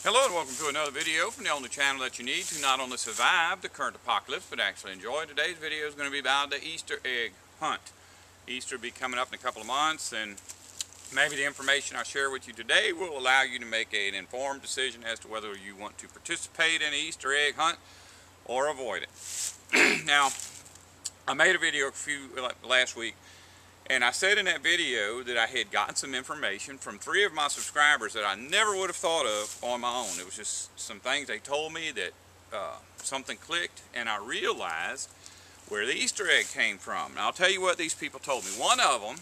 Hello and welcome to another video from the only channel that you need to not only survive the current apocalypse but actually enjoy. Today's video is going to be about the Easter egg hunt. Easter will be coming up in a couple of months, and maybe the information I share with you today will allow you to make an informed decision as to whether you want to participate in an Easter egg hunt or avoid it. Now, I made a video last week, and I said in that video that I had gotten some information from 3 of my subscribers that I never would have thought of on my own. It was just some things they told me that something clicked, and I realized where the Easter egg came from. And I'll tell you what these people told me. One of them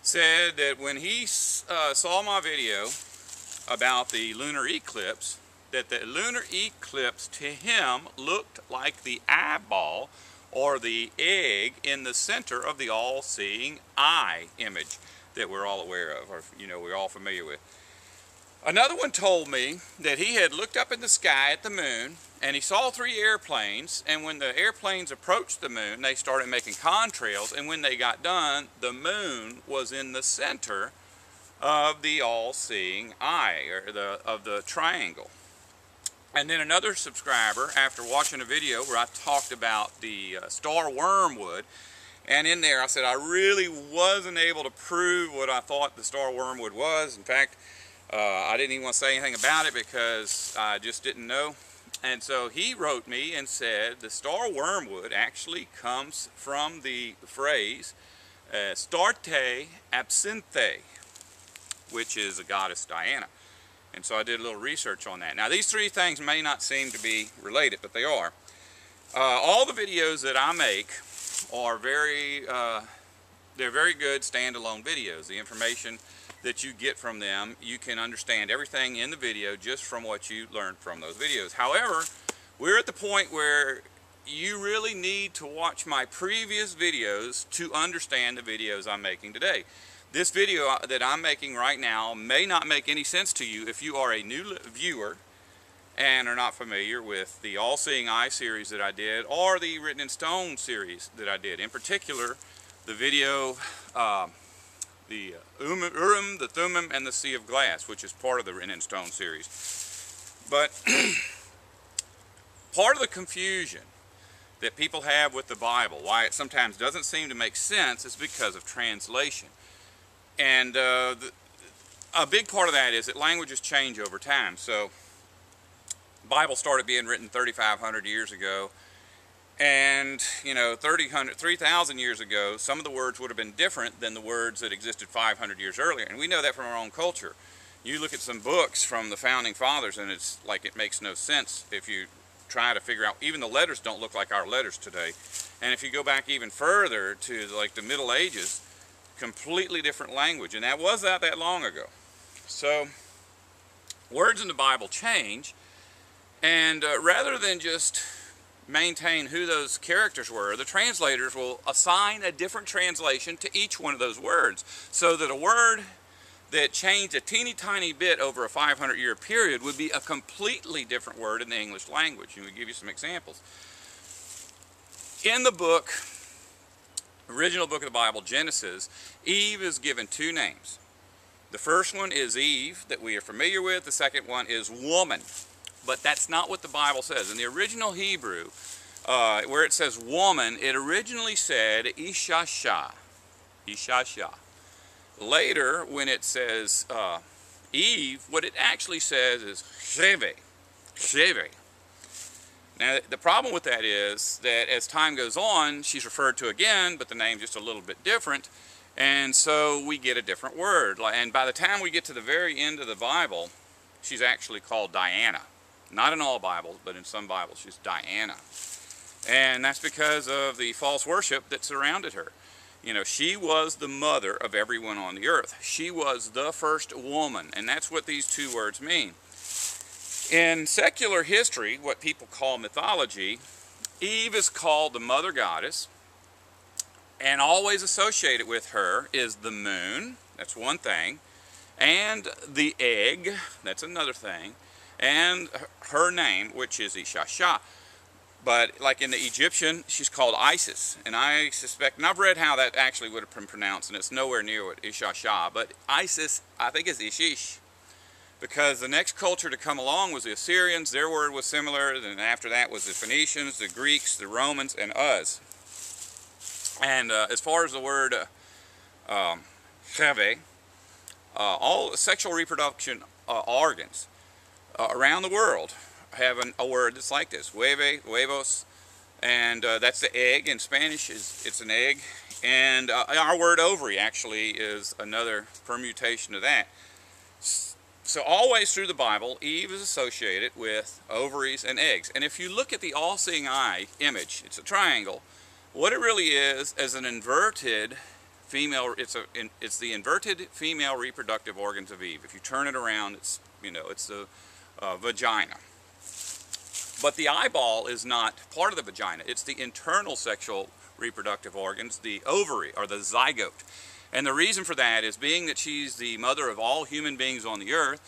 said that when he saw my video about the lunar eclipse, that the lunar eclipse to him looked like the eyeball or the egg in the center of the all-seeing eye image that we're all aware of, or we're all familiar with. Another one told me that he had looked up in the sky at the moon and he saw 3 airplanes, and when the airplanes approached the moon they started making contrails, and when they got done the moon was in the center of the all-seeing eye, or of the triangle. And then another subscriber, after watching a video where I talked about the star wormwood, and in there I said I really wasn't able to prove what I thought the star wormwood was. In fact, I didn't even want to say anything about it because I just didn't know. And so he wrote me and said the star wormwood actually comes from the phrase Astarte Absinthe, which is the goddess Diana. And so I did a little research on that. Now, these 3 things may not seem to be related, but they are. All the videos that I make are they're very good standalone videos. The information that you get from them, you can understand everything in the video just from what you learned from those videos. However, we're at the point where you really need to watch my previous videos to understand the videos I'm making today. This video that I'm making right now may not make any sense to you if you are a new viewer and are not familiar with the All-Seeing Eye series that I did, or the Written in Stone series that I did. In particular, the video, the Urim, the Thummim, and the Sea of Glass, which is part of the Written in Stone series. But part of the confusion that people have with the Bible, why it sometimes doesn't seem to make sense, is because of translation. And a big part of that is that languages change over time. So the Bible started being written 3,500 years ago, and 3,000 years ago some of the words would have been different than the words that existed 500 years earlier, and we know that from our own culture. You look at some books from the founding fathers and it's like it makes no sense if you try to figure out. Even the letters don't look like our letters today. And if you go back even further to like the Middle Ages, completely different language, and that was not that long ago. So words in the Bible change, and rather than just maintain who those characters were, the translators will assign a different translation to each one of those words, so that a word that changed a teeny tiny bit over a 500-year period would be a completely different word in the English language. And we'll give you some examples. In the original book of the Bible, Genesis, Eve is given 2 names. The first one is Eve, that we are familiar with. The second one is woman. But that's not what the Bible says. In the original Hebrew, where it says woman, it originally said Ishasha. Ishasha. Later, when it says Eve, what it actually says is Sheve. Sheve. Now, the problem with that is that as time goes on, she's referred to again, but the name's just a little bit different, and so we get a different word. And by the time we get to the very end of the Bible, she's actually called Diana. Not in all Bibles, but in some Bibles she's Diana. And that's because of the false worship that surrounded her. She was the mother of everyone on the earth. She was the first woman, and that's what these 2 words mean. In secular history, what people call mythology, Eve is called the mother goddess, and always associated with her is the moon, that's one thing, and the egg, that's another thing, and her name, which is Ishasha. But like in the Egyptian, she's called Isis, and I suspect, and I've read how that actually would have been pronounced, and it's nowhere near what Ishasha, but Isis, I think, is Ishish. because the next culture to come along was the Assyrians. Their word was similar. Then after that was the Phoenicians, the Greeks, the Romans, and us. And as far as the word cheve, all sexual reproduction organs around the world have a word that's like this: hueve, huevos, and that's the egg. In Spanish, it's an egg. And our word ovary actually is another permutation of that. So always through the Bible, Eve is associated with ovaries and eggs. And if you look at the all-seeing eye image, it's a triangle. What it really is an inverted female. It's the inverted female reproductive organs of Eve. If you turn it around, it's the vagina. But the eyeball is not part of the vagina. It's the internal sexual reproductive organs, the ovary or the zygote. And the reason for that is, being that she's the mother of all human beings on the earth,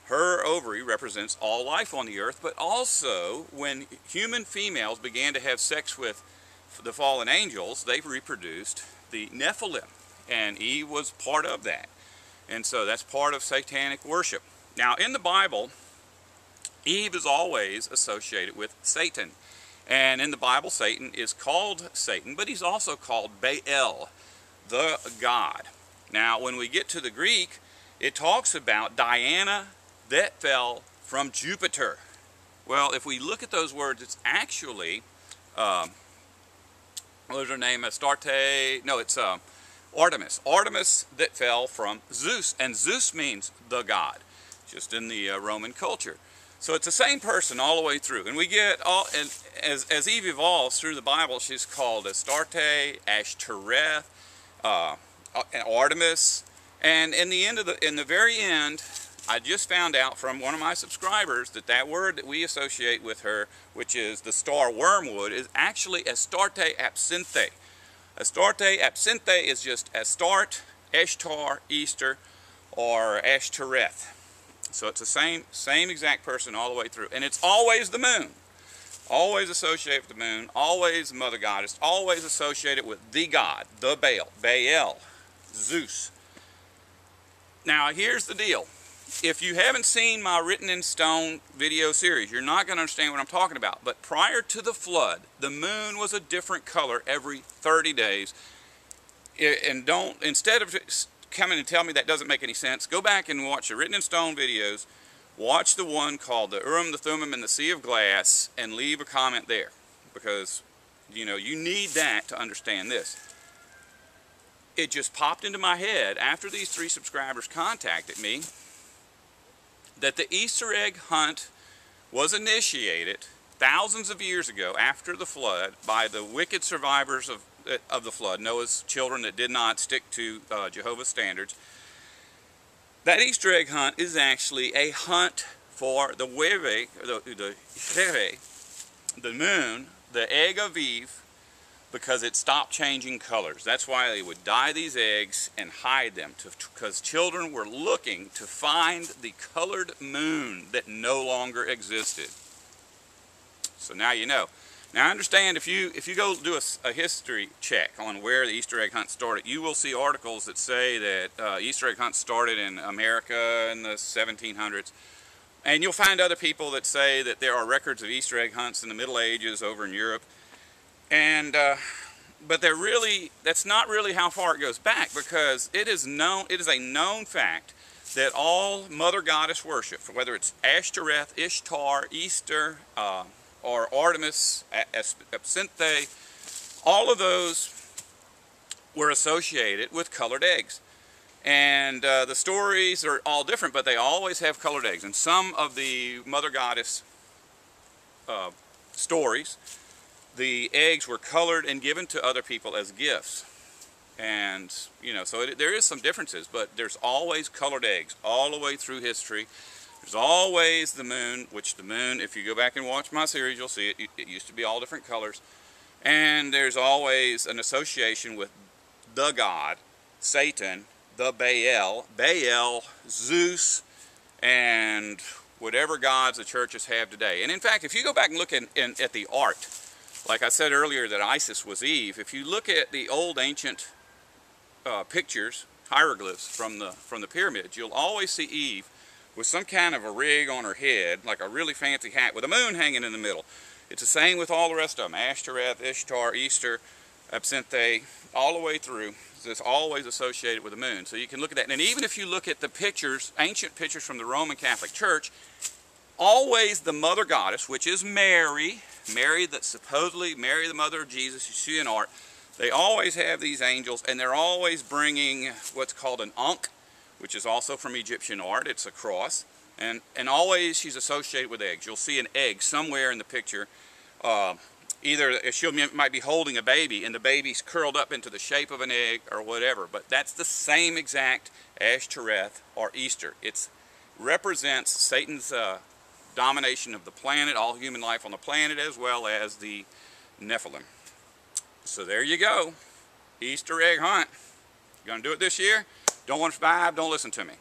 her ovary represents all life on the earth. But also, when human females began to have sex with the fallen angels, they reproduced the Nephilim, and Eve was part of that. And so that's part of satanic worship. Now in the Bible, Eve is always associated with Satan. And in the Bible, Satan is called Satan, but he's also called Baal, the god. Now, when we get to the Greek, it talks about Diana that fell from Jupiter. Well, if we look at those words, it's actually, what was her name? Astarte? No, it's Artemis. Artemis that fell from Zeus, and Zeus means the god, just in the Roman culture. So it's the same person all the way through. And we get and as Eve evolves through the Bible, she's called Astarte, Ashtoreth, Artemis. And in the very end, I just found out from one of my subscribers that word that we associate with her, which is the star wormwood, is actually Astarte Absinthe. Astarte Absinthe is just Astarte, Ishtar, Easter, or Ashtoreth. So it's the same exact person all the way through. And it's always the moon. Always associated with the moon. Always Mother Goddess. Always associated with the god, the Baal, Zeus. Now here's the deal. If you haven't seen my Written in Stone video series, you're not going to understand what I'm talking about. But prior to the flood, the moon was a different color every 30 days. And instead of coming and tell me that doesn't make any sense, go back and watch the Written in Stone videos. Watch the one called the Urim, the Thummim, and the Sea of Glass, and leave a comment there, because you need that to understand this. It just popped into my head after these 3 subscribers contacted me that the Easter egg hunt was initiated thousands of years ago after the flood by the wicked survivors of the flood, Noah's children that did not stick to Jehovah's standards. That Easter egg hunt is actually a hunt for the hueve, the moon, the egg of Eve, because it stopped changing colors. That's why they would dye these eggs and hide them, because children were looking to find the colored moon that no longer existed. So now you know. Now I understand if you go do a history check on where the Easter egg hunt started, you will see articles that say that Easter egg hunt started in America in the 1700s. And you'll find other people that say that there are records of Easter egg hunts in the Middle Ages over in Europe. And but that's not really how far it goes back, because it is a known fact that all Mother Goddess worship, whether it's Ashtoreth, Ishtar, Easter, or Artemis, Absinthe, all of those were associated with colored eggs. And the stories are all different, but they always have colored eggs. And some of the Mother Goddess stories, the eggs were colored and given to other people as gifts. And, so there is some differences, but there's always colored eggs all the way through history. There's always the moon, which the moon, if you go back and watch my series, you'll see it used to be all different colors. And there's always an association with the god, Satan, the Baal, Zeus, and whatever gods the churches have today. And in fact, if you go back and look at the art, like I said earlier that Isis was Eve, if you look at the old ancient pictures, hieroglyphs from the pyramids, you'll always see Eve with some kind of a rig on her head, like a really fancy hat with a moon hanging in the middle. It's the same with all the rest of them. Ashtoreth, Ishtar, Easter, Absinthe, all the way through. It's always associated with the moon. So you can look at that. And even if you look at the pictures, ancient pictures from the Roman Catholic Church, always the mother goddess, which is Mary, that supposedly Mary, the mother of Jesus, you see in art, they always have these angels, and they're always bringing what's called an ankh, which is also from Egyptian art. It's a cross. And always she's associated with eggs. You'll see an egg somewhere in the picture. Either she might be holding a baby, and the baby's curled up into the shape of an egg or whatever. But that's the same exact Ashtoreth or Easter. It represents Satan's domination of the planet, all human life on the planet, as well as the Nephilim. So there you go. Easter egg hunt. You gonna do it this year? Don't want to survive, don't listen to me.